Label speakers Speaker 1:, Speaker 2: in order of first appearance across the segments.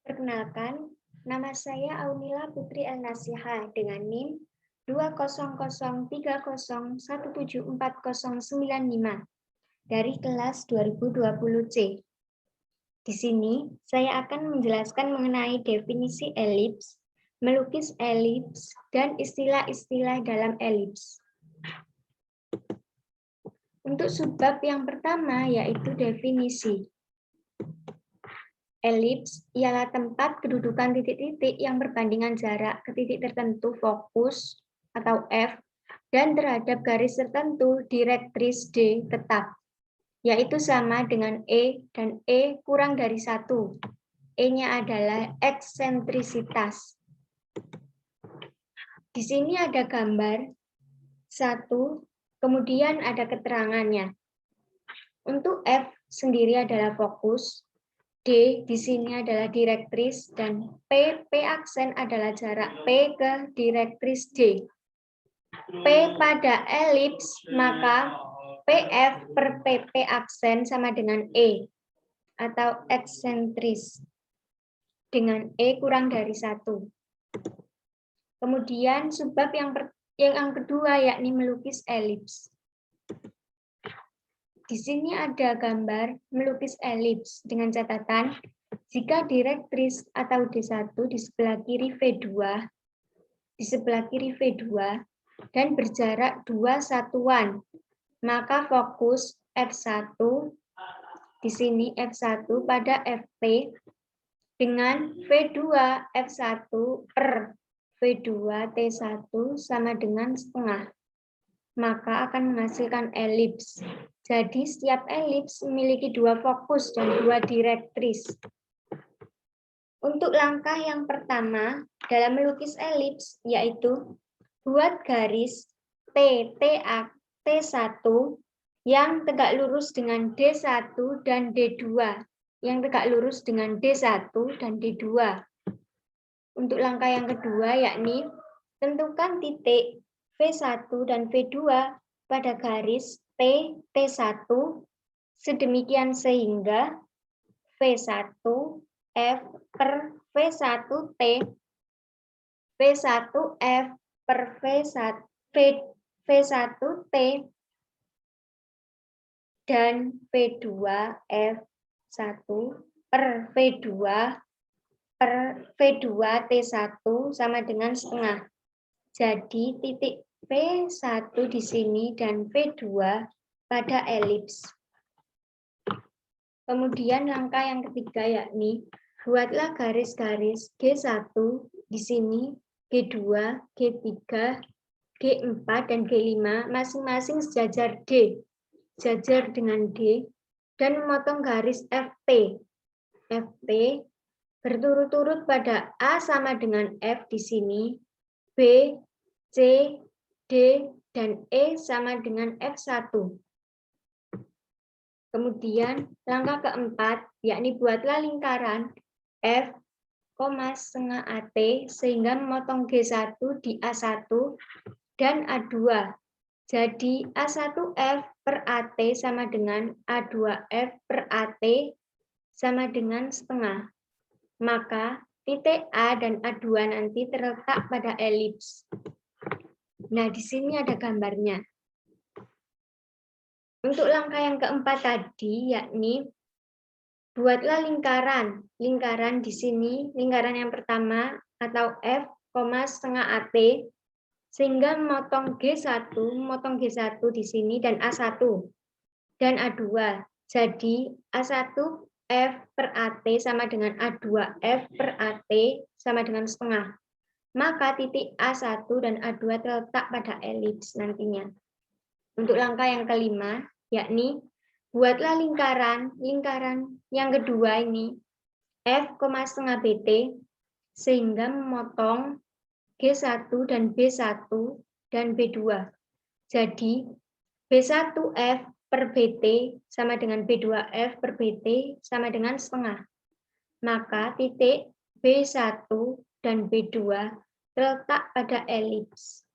Speaker 1: Perkenalkan, nama saya Aunila Putri El-Nasiha dengan NIM 20030174095 dari kelas 2020C. Di sini, saya akan menjelaskan mengenai definisi elips, melukis elips, dan istilah-istilah dalam elips. Untuk subbab yang pertama yaitu definisi. Elips ialah tempat kedudukan titik-titik yang berbandingan jarak ke titik tertentu fokus atau F dan terhadap garis tertentu direktris D tetap, yaitu sama dengan E dan E kurang dari 1. E-nya adalah eksentrisitas. Di sini ada gambar 1, kemudian ada keterangannya. Untuk F sendiri adalah fokus, D di sini adalah direktris, dan P aksen adalah jarak P ke direktris D. P pada elips, maka PF per PP aksen sama dengan E, atau eksentris, dengan E kurang dari 1. Kemudian subbab yang kedua yakni melukis elips. Di sini ada gambar melukis elips dengan catatan jika direktris atau D1 di sebelah kiri V2, dan berjarak 2 satuan, maka fokus F1 di sini F1 pada FP dengan V2 F1 per V2 T1 sama dengan setengah, maka akan menghasilkan elips. Jadi setiap elips memiliki 2 fokus dan 2 direktris. Untuk langkah yang pertama dalam melukis elips yaitu buat garis T1 yang tegak lurus dengan D1 dan D2, yang tegak lurus dengan D1 dan D2. Untuk langkah yang kedua yakni tentukan titik V1 dan V2 pada garis T1 sedemikian sehingga V1 F per V1T, V1F per V1T, dan V2F1 per V2T1 sama dengan setengah. Jadi titik V1 di sini dan V2 pada elips. Kemudian langkah yang ketiga yakni buatlah garis-garis G1 di sini, G2, G3, G4, dan G5 masing-masing sejajar D, sejajar dengan D, dan memotong garis FP. FP berturut-turut pada A sama dengan F di sini, B, C, D, dan E sama dengan F1. Kemudian langkah keempat, yakni buatlah lingkaran F, setengah AT sehingga memotong G1 di A1 dan A2. Jadi A1F per AT sama dengan A2F per AT sama dengan setengah. Maka titik A dan A2 nanti terletak pada elips. Nah, di sini ada gambarnya. Untuk langkah yang keempat tadi, yakni buatlah lingkaran. Lingkaran di sini, lingkaran yang pertama atau F, setengah AT, sehingga memotong G1 di sini dan A1 dan A2. Jadi A1 F per AT sama dengan A2 F per AT sama dengan setengah. Maka titik A1 dan A2 terletak pada elips nantinya. Untuk langkah yang kelima, yakni buatlah lingkaran yang kedua ini F, setengah BT sehingga memotong G1 dan B1 dan B2. Jadi B1F per BT sama dengan B2F per BT sama dengan setengah. Maka titik B1 dan B2 terletak pada elips.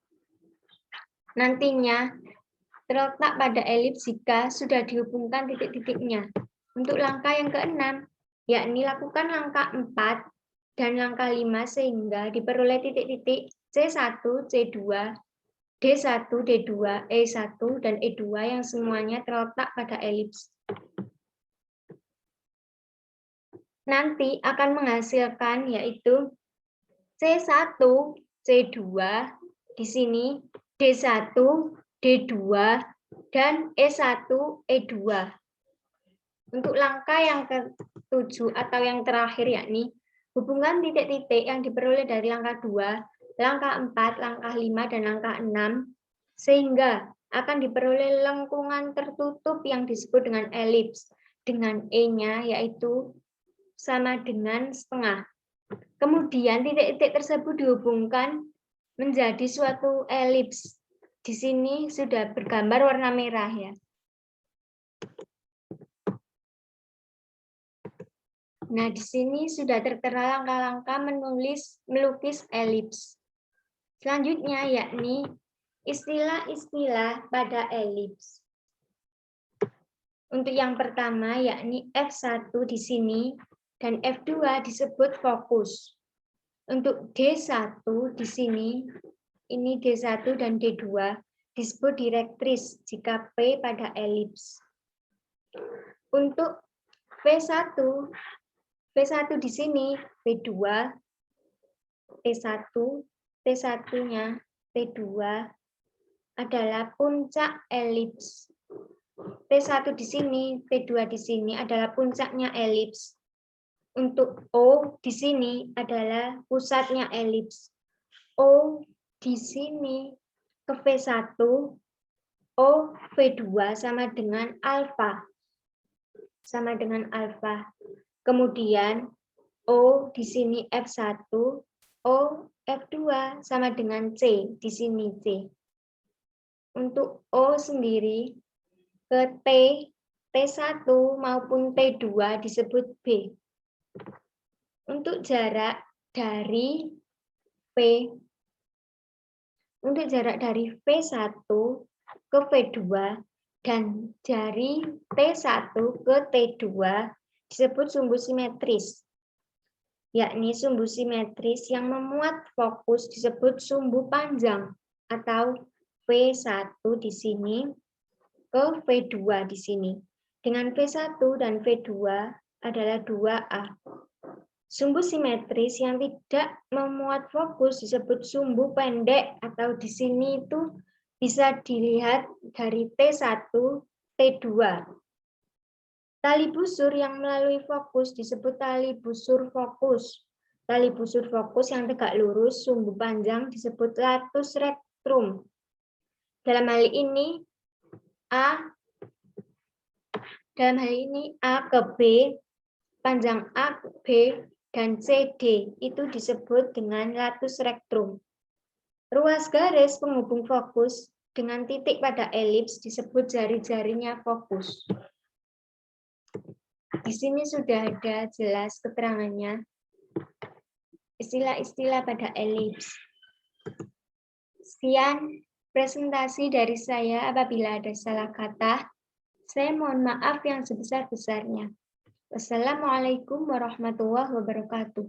Speaker 1: Nantinya terletak pada elips jika sudah dihubungkan titik-titiknya. Untuk langkah yang keenam, yakni lakukan langkah 4 dan langkah 5 sehingga diperoleh titik-titik C1, C2, D1, D2, E1, dan E2 yang semuanya terletak pada elips. Nanti akan menghasilkan yaitu C1, C2 di sini, D1, D2, dan E1, E2. Untuk langkah yang ke-7 atau yang terakhir yakni hubungan titik-titik yang diperoleh dari langkah 2, langkah 4, langkah 5, dan langkah 6, sehingga akan diperoleh lengkungan tertutup yang disebut dengan elips, dengan E-nya yaitu sama dengan setengah. Kemudian titik-titik tersebut dihubungkan menjadi suatu elips. Di sini sudah bergambar warna merah ya. Nah, di sini sudah tertera langkah-langkah melukis elips. Selanjutnya yakni istilah-istilah pada elips. Untuk yang pertama yakni F1 di sini dan F2 disebut fokus. Untuk D1 di sini, ini D1 dan D2 disebut direktris jika P pada elips. Untuk P1 di sini, P2, T1, T1-nya, T2 adalah puncak elips. T1 di sini, T2 di sini adalah puncaknya elips. Untuk O di sini adalah pusatnya elips. O di sini ke V1, O V2 sama dengan alfa. Sama dengan alfa. Kemudian O di sini F1, O F2 sama dengan C, di sini C. Untuk O sendiri ke T, T1 maupun T2 disebut B. Untuk jarak dari P, untuk jarak dari V1 ke V2 dan dari T1 ke T2 disebut sumbu simetris. Yakni sumbu simetris yang memuat fokus disebut sumbu panjang atau V1 di sini ke V2 di sini. Dengan V1 dan V2 adalah 2A. Sumbu simetris yang tidak memuat fokus disebut sumbu pendek atau di sini itu bisa dilihat dari T1, T2. Tali busur yang melalui fokus disebut tali busur fokus. Tali busur fokus yang tegak lurus, sumbu panjang disebut latus rectum. Dalam hal ini A ke B, panjang A, B, dan CD itu disebut dengan latus rectum. Ruas garis penghubung fokus dengan titik pada elips disebut jari-jarinya fokus. Di sini sudah ada jelas keterangannya. Istilah-istilah pada elips. Sekian presentasi dari saya. Apabila ada salah kata, saya mohon maaf yang sebesar-besarnya. Wassalamualaikum warahmatullahi wabarakatuh.